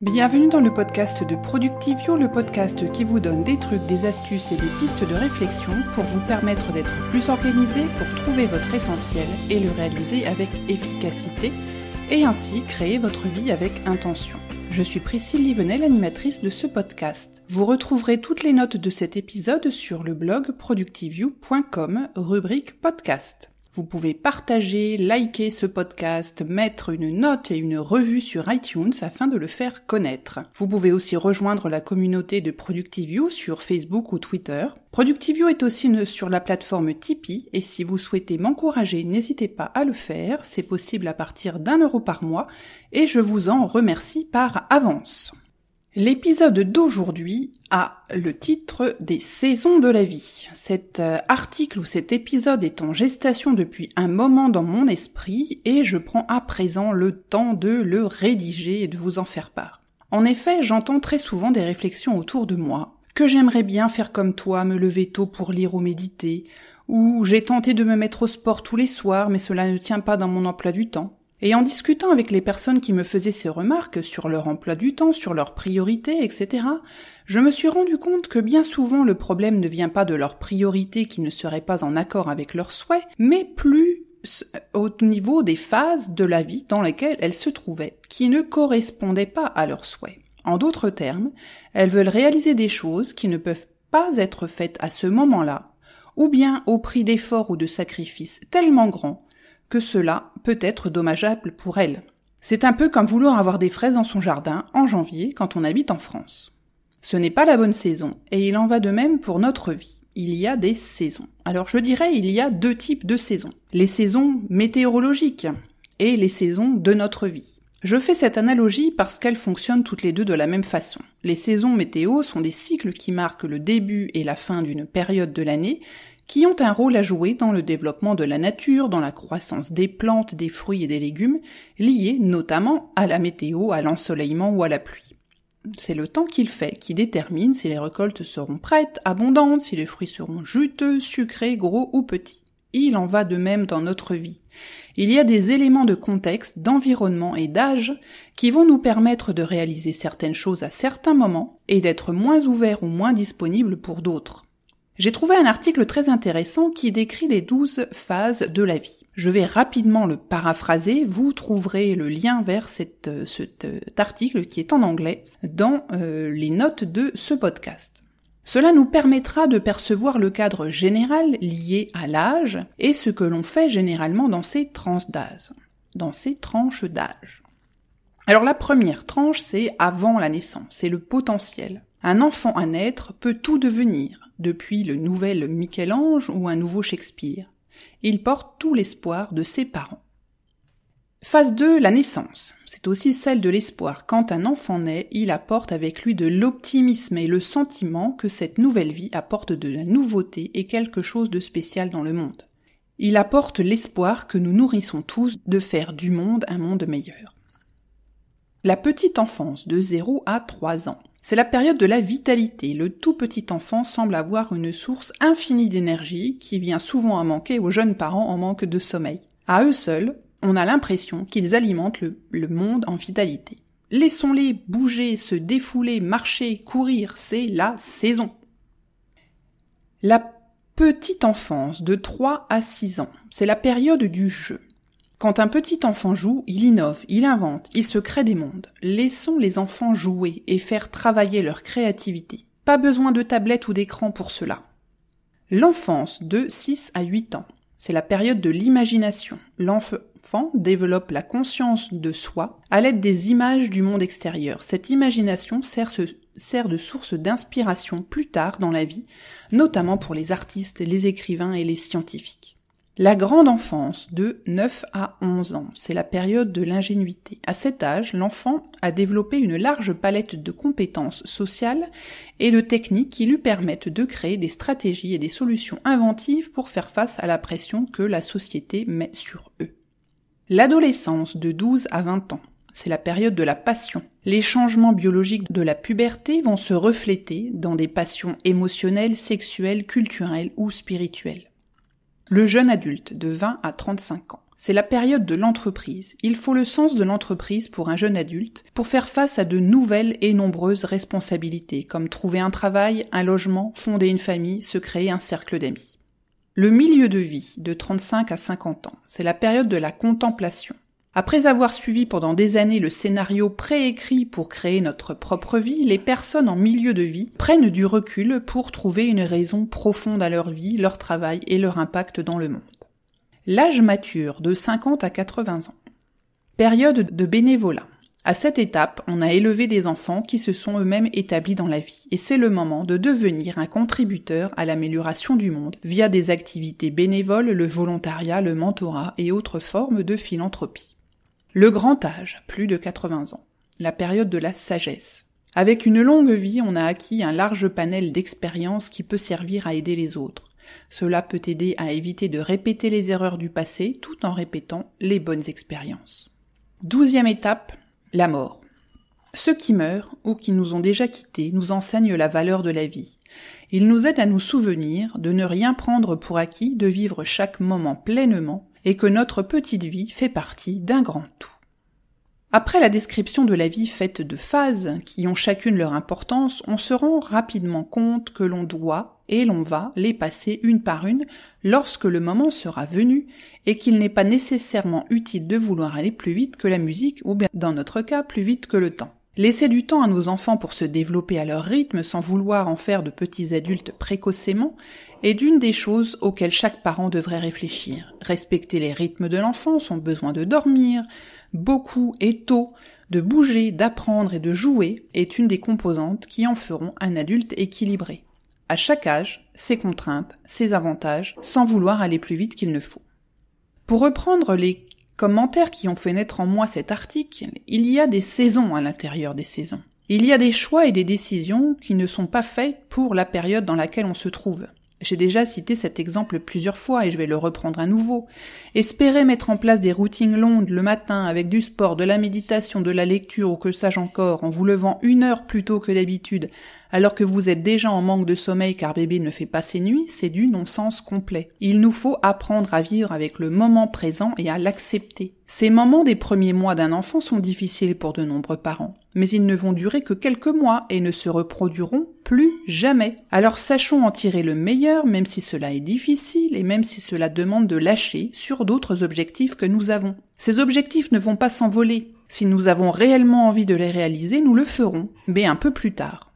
Bienvenue dans le podcast de Productivio, le podcast qui vous donne des trucs, des astuces et des pistes de réflexion pour vous permettre d'être plus organisé, pour trouver votre essentiel et le réaliser avec efficacité et ainsi créer votre vie avec intention. Je suis Priscille Livenel, animatrice de ce podcast. Vous retrouverez toutes les notes de cet épisode sur le blog productivio.com, rubrique podcast. Vous pouvez partager, liker ce podcast, mettre une note et une revue sur iTunes afin de le faire connaître. Vous pouvez aussi rejoindre la communauté de Productivio sur Facebook ou Twitter. Productivio est aussi sur la plateforme Tipeee et si vous souhaitez m'encourager, n'hésitez pas à le faire. C'est possible à partir d'€1 par mois et je vous en remercie par avance. L'épisode d'aujourd'hui a le titre des saisons de la vie. Cet article ou cet épisode est en gestation depuis un moment dans mon esprit et je prends à présent le temps de le rédiger et de vous en faire part. En effet, j'entends très souvent des réflexions autour de moi, que j'aimerais bien faire comme toi, me lever tôt pour lire ou méditer, ou j'ai tenté de me mettre au sport tous les soirs mais cela ne tient pas dans mon emploi du temps. Et en discutant avec les personnes qui me faisaient ces remarques sur leur emploi du temps, sur leurs priorités, etc., je me suis rendu compte que bien souvent le problème ne vient pas de leurs priorités qui ne seraient pas en accord avec leurs souhaits, mais plus au niveau des phases de la vie dans lesquelles elles se trouvaient, qui ne correspondaient pas à leurs souhaits. En d'autres termes, elles veulent réaliser des choses qui ne peuvent pas être faites à ce moment-là, ou bien au prix d'efforts ou de sacrifices tellement grands que cela peut être dommageable pour elle. C'est un peu comme vouloir avoir des fraises dans son jardin en janvier quand on habite en France. Ce n'est pas la bonne saison, et il en va de même pour notre vie. Il y a des saisons. Alors je dirais il y a deux types de saisons. Les saisons météorologiques et les saisons de notre vie. Je fais cette analogie parce qu'elles fonctionnent toutes les deux de la même façon. Les saisons météo sont des cycles qui marquent le début et la fin d'une période de l'année, qui ont un rôle à jouer dans le développement de la nature, dans la croissance des plantes, des fruits et des légumes, liés notamment à la météo, à l'ensoleillement ou à la pluie. C'est le temps qu'il fait qui détermine si les récoltes seront prêtes, abondantes, si les fruits seront juteux, sucrés, gros ou petits. Il en va de même dans notre vie. Il y a des éléments de contexte, d'environnement et d'âge qui vont nous permettre de réaliser certaines choses à certains moments et d'être moins ouverts ou moins disponibles pour d'autres. J'ai trouvé un article très intéressant qui décrit les 12 phases de la vie. Je vais rapidement le paraphraser, vous trouverez le lien vers cet article qui est en anglais dans les notes de ce podcast. Cela nous permettra de percevoir le cadre général lié à l'âge et ce que l'on fait généralement dans ces tranches d'âge. Alors la première tranche, c'est avant la naissance, c'est le potentiel. Un enfant à naître peut tout devenir, depuis le nouvel Michel-Ange ou un nouveau Shakespeare. Il porte tout l'espoir de ses parents. Phase 2, la naissance. C'est aussi celle de l'espoir. Quand un enfant naît, il apporte avec lui de l'optimisme et le sentiment que cette nouvelle vie apporte de la nouveauté et quelque chose de spécial dans le monde. Il apporte l'espoir que nous nourrissons tous de faire du monde un monde meilleur. La petite enfance, de 0 à 3 ans. C'est la période de la vitalité. Le tout petit enfant semble avoir une source infinie d'énergie qui vient souvent à manquer aux jeunes parents en manque de sommeil. À eux seuls, on a l'impression qu'ils alimentent le monde en vitalité. Laissons-les bouger, se défouler, marcher, courir, c'est la saison. La petite enfance, de 3 à 6 ans, c'est la période du jeu. Quand un petit enfant joue, il innove, il invente, il se crée des mondes. Laissons les enfants jouer et faire travailler leur créativité. Pas besoin de tablette ou d'écran pour cela. L'enfance de 6 à 8 ans, c'est la période de l'imagination. L'enfant développe la conscience de soi à l'aide des images du monde extérieur. Cette imagination sert de source d'inspiration plus tard dans la vie, notamment pour les artistes, les écrivains et les scientifiques. La grande enfance, de 9 à 11 ans, c'est la période de l'ingénuité. À cet âge, l'enfant a développé une large palette de compétences sociales et de techniques qui lui permettent de créer des stratégies et des solutions inventives pour faire face à la pression que la société met sur eux. L'adolescence, de 12 à 20 ans, c'est la période de la passion. Les changements biologiques de la puberté vont se refléter dans des passions émotionnelles, sexuelles, culturelles ou spirituelles. Le jeune adulte, de 20 à 35 ans. C'est la période de l'entreprise. Il faut le sens de l'entreprise pour un jeune adulte, pour faire face à de nouvelles et nombreuses responsabilités, comme trouver un travail, un logement, fonder une famille, se créer un cercle d'amis. Le milieu de vie, de 35 à 50 ans, c'est la période de la contemplation. Après avoir suivi pendant des années le scénario préécrit pour créer notre propre vie, les personnes en milieu de vie prennent du recul pour trouver une raison profonde à leur vie, leur travail et leur impact dans le monde. L'âge mature, de 50 à 80 ans. Période de bénévolat. À cette étape, on a élevé des enfants qui se sont eux-mêmes établis dans la vie, et c'est le moment de devenir un contributeur à l'amélioration du monde via des activités bénévoles, le volontariat, le mentorat et autres formes de philanthropie. Le grand âge, plus de 80 ans. La période de la sagesse. Avec une longue vie, on a acquis un large panel d'expériences qui peut servir à aider les autres. Cela peut aider à éviter de répéter les erreurs du passé tout en répétant les bonnes expériences. 12e étape, la mort. Ceux qui meurent ou qui nous ont déjà quittés nous enseignent la valeur de la vie. Ils nous aident à nous souvenir de ne rien prendre pour acquis, de vivre chaque moment pleinement et que notre petite vie fait partie d'un grand tout. Après la description de la vie faite de phases qui ont chacune leur importance, on se rend rapidement compte que l'on doit et l'on va les passer une par une lorsque le moment sera venu et qu'il n'est pas nécessairement utile de vouloir aller plus vite que la musique ou bien dans notre cas plus vite que le temps. Laisser du temps à nos enfants pour se développer à leur rythme sans vouloir en faire de petits adultes précocement est d'une des choses auxquelles chaque parent devrait réfléchir. Respecter les rythmes de l'enfant, son besoin de dormir, beaucoup et tôt, de bouger, d'apprendre et de jouer est une des composantes qui en feront un adulte équilibré. À chaque âge, ses contraintes, ses avantages, sans vouloir aller plus vite qu'il ne faut. Pour reprendre les commentaires qui ont fait naître en moi cet article, il y a des saisons à l'intérieur des saisons. Il y a des choix et des décisions qui ne sont pas faits pour la période dans laquelle on se trouve. J'ai déjà cité cet exemple plusieurs fois et je vais le reprendre à nouveau. Espérer mettre en place des routines longues le matin avec du sport, de la méditation, de la lecture ou que sais-je encore, en vous levant 1 heure plus tôt que d'habitude, alors que vous êtes déjà en manque de sommeil car bébé ne fait pas ses nuits, c'est du non-sens complet. Il nous faut apprendre à vivre avec le moment présent et à l'accepter. Ces moments des premiers mois d'un enfant sont difficiles pour de nombreux parents, mais ils ne vont durer que quelques mois et ne se reproduiront plus jamais. Alors sachons en tirer le meilleur, même si cela est difficile et même si cela demande de lâcher sur d'autres objectifs que nous avons. Ces objectifs ne vont pas s'envoler. Si nous avons réellement envie de les réaliser, nous le ferons, mais un peu plus tard.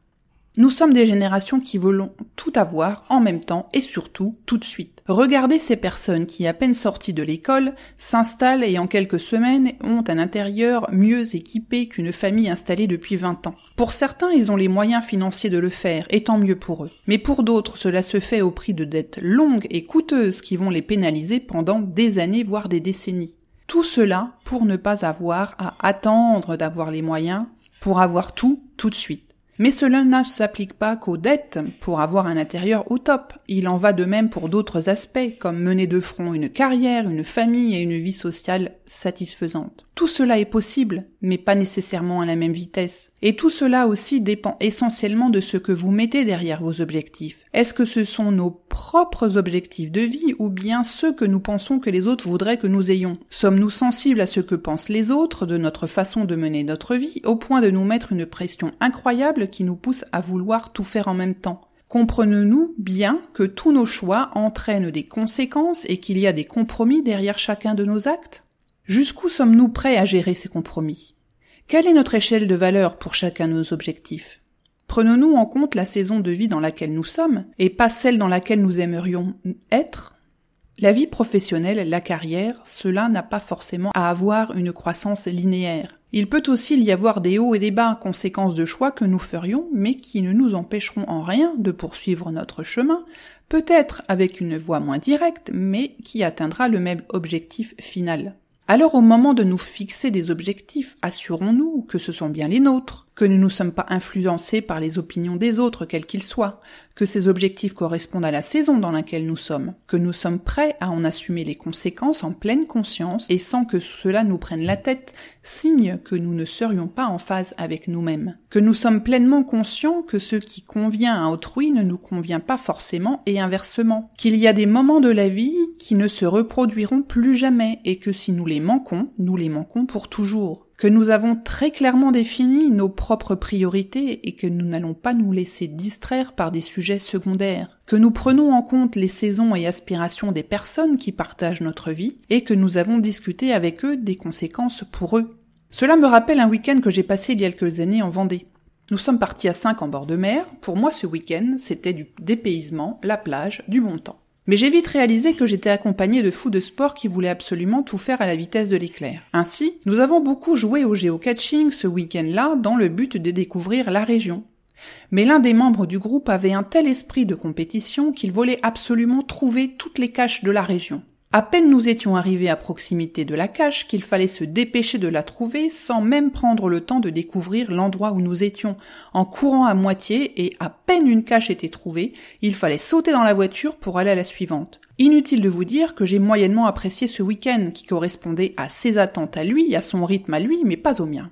Nous sommes des générations qui veulent tout avoir en même temps et surtout tout de suite. Regardez ces personnes qui, à peine sorties de l'école, s'installent et en quelques semaines ont un intérieur mieux équipé qu'une famille installée depuis 20 ans. Pour certains, ils ont les moyens financiers de le faire, et tant mieux pour eux. Mais pour d'autres, cela se fait au prix de dettes longues et coûteuses qui vont les pénaliser pendant des années, voire des décennies. Tout cela pour ne pas avoir à attendre d'avoir les moyens pour avoir tout de suite. Mais cela ne s'applique pas qu'aux dettes pour avoir un intérieur au top. Il en va de même pour d'autres aspects, comme mener de front une carrière, une famille et une vie sociale satisfaisante. Tout cela est possible, mais pas nécessairement à la même vitesse. Et tout cela aussi dépend essentiellement de ce que vous mettez derrière vos objectifs. Est-ce que ce sont nos propres objectifs de vie ou bien ceux que nous pensons que les autres voudraient que nous ayons? Sommes-nous sensibles à ce que pensent les autres de notre façon de mener notre vie au point de nous mettre une pression incroyable qui nous pousse à vouloir tout faire en même temps? Comprenons-nous bien que tous nos choix entraînent des conséquences et qu'il y a des compromis derrière chacun de nos actes? Jusqu'où sommes-nous prêts à gérer ces compromis? Quelle est notre échelle de valeur pour chacun de nos objectifs? Prenons-nous en compte la saison de vie dans laquelle nous sommes et pas celle dans laquelle nous aimerions être? La vie professionnelle, la carrière, cela n'a pas forcément à avoir une croissance linéaire. Il peut aussi y avoir des hauts et des bas, conséquences de choix que nous ferions, mais qui ne nous empêcheront en rien de poursuivre notre chemin, peut-être avec une voie moins directe, mais qui atteindra le même objectif final. Alors au moment de nous fixer des objectifs, assurons-nous que ce sont bien les nôtres. que nous ne sommes pas influencés par les opinions des autres, quels qu'ils soient, que ces objectifs correspondent à la saison dans laquelle nous sommes, que nous sommes prêts à en assumer les conséquences en pleine conscience et sans que cela nous prenne la tête, signe que nous ne serions pas en phase avec nous-mêmes, que nous sommes pleinement conscients que ce qui convient à autrui ne nous convient pas forcément et inversement, qu'il y a des moments de la vie qui ne se reproduiront plus jamais et que si nous les manquons pour toujours. Que nous avons très clairement défini nos propres priorités et que nous n'allons pas nous laisser distraire par des sujets secondaires, que nous prenons en compte les saisons et aspirations des personnes qui partagent notre vie et que nous avons discuté avec eux des conséquences pour eux. Cela me rappelle un week-end que j'ai passé il y a quelques années en Vendée. Nous sommes partis à 5 en bord de mer. Pour moi, ce week-end, c'était du dépaysement, la plage, du bon temps. Mais j'ai vite réalisé que j'étais accompagnée de fous de sport qui voulaient absolument tout faire à la vitesse de l'éclair. Ainsi, nous avons beaucoup joué au géocaching ce week-end-là dans le but de découvrir la région. Mais l'un des membres du groupe avait un tel esprit de compétition qu'il voulait absolument trouver toutes les caches de la région. À peine nous étions arrivés à proximité de la cache qu'il fallait se dépêcher de la trouver sans même prendre le temps de découvrir l'endroit où nous étions. En courant à moitié et à peine une cache était trouvée, il fallait sauter dans la voiture pour aller à la suivante. Inutile de vous dire que j'ai moyennement apprécié ce week-end qui correspondait à ses attentes à lui, à son rythme à lui, mais pas au mien.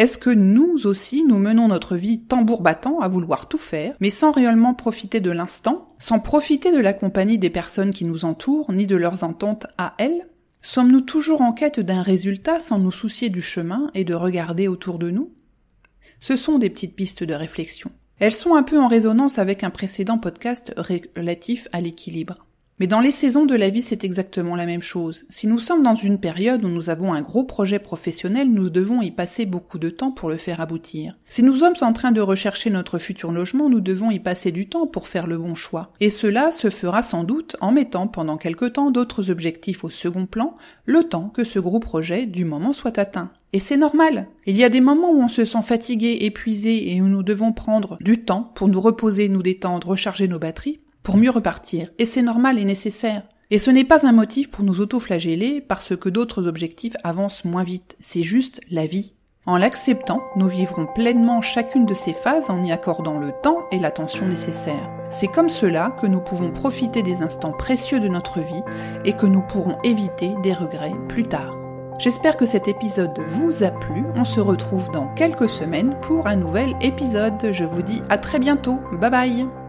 Est-ce que nous aussi, nous menons notre vie tambour battant à vouloir tout faire, mais sans réellement profiter de l'instant, sans profiter de la compagnie des personnes qui nous entourent, ni de leurs attentes à elles? Sommes-nous toujours en quête d'un résultat sans nous soucier du chemin et de regarder autour de nous? Ce sont des petites pistes de réflexion. Elles sont un peu en résonance avec un précédent podcast relatif à l'équilibre. Mais dans les saisons de la vie, c'est exactement la même chose. Si nous sommes dans une période où nous avons un gros projet professionnel, nous devons y passer beaucoup de temps pour le faire aboutir. Si nous sommes en train de rechercher notre futur logement, nous devons y passer du temps pour faire le bon choix. Et cela se fera sans doute en mettant pendant quelque temps d'autres objectifs au second plan, le temps que ce gros projet du moment soit atteint. Et c'est normal. Il y a des moments où on se sent fatigué, épuisé et où nous devons prendre du temps pour nous reposer, nous détendre, recharger nos batteries, pour mieux repartir. Et c'est normal et nécessaire. Et ce n'est pas un motif pour nous auto-flageller parce que d'autres objectifs avancent moins vite. C'est juste la vie. En l'acceptant, nous vivrons pleinement chacune de ces phases en y accordant le temps et l'attention nécessaires. C'est comme cela que nous pouvons profiter des instants précieux de notre vie et que nous pourrons éviter des regrets plus tard. J'espère que cet épisode vous a plu. On se retrouve dans quelques semaines pour un nouvel épisode. Je vous dis à très bientôt. Bye bye!